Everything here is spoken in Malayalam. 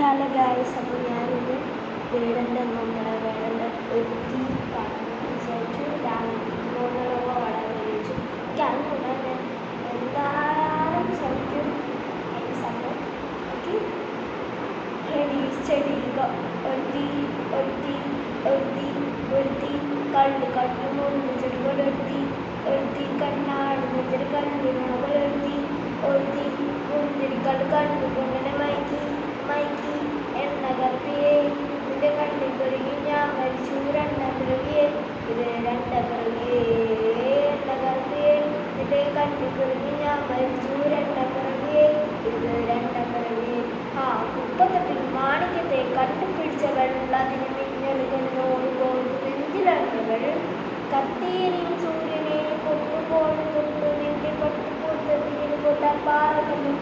ഹലോ ഗായ്സ്, അപ്പോൾ ഞാനിത് നമ്മുടെ വേടൻ്റെ ഒരു തീ കാണാൻ വിചാരിച്ചു. മോണോളോഗോ വളരെ വിളിച്ചു. എനിക്ക് അറിഞ്ഞൂടാ, ഞാൻ എന്തായാലും ശ്രമിക്കും. എനിക്ക് സമയം എനിക്ക് റെഡി സ്റ്റഡി ഒരു തീ ഒരു തീ ഒരു തീ ഒരു തീ കള്ള് കള്ള് മൂന്ന് ചെടികൾ ഒരു തീ കണ്ണാട് നെഞ്ചടി കണ്ണിനോട് ഒരു തീ മുന്തിരി കള്ള് കണ്ണു കൊണ്ടനെ മയക്കി എണ്ണ കറുപ്പിയേ നിന്റെ കണ്ണിൽ പെരുകി ഞാൻ മരിച്ചു രണ്ട പിറകിയേ ഇത് രണ്ട പിറകിയേ എണ്ണ കറുപ്പിയേ നിന്റെ കണ്ണിൽ പെരുകി ഞാൻ മരിച്ചു രണ്ട പിറകിയേ ഇത് രണ്ട പിറകിയേ. ആ കുപ്പത്തൊട്ടിൽ മാണിക്യത്തെ കണ്ടുപിടിച്ചവൾ അതിന് മിന്നലുകളോട് പോലും നെഞ്ചിലണ്ടവൾ കത്തിയെരിയും സൂര്യനെ കൊണ്ടുപോലെ തൊട്ടു നിന്റെ പട്ടുപോട്ട് വീണ് കൊണ്ട പാറകളും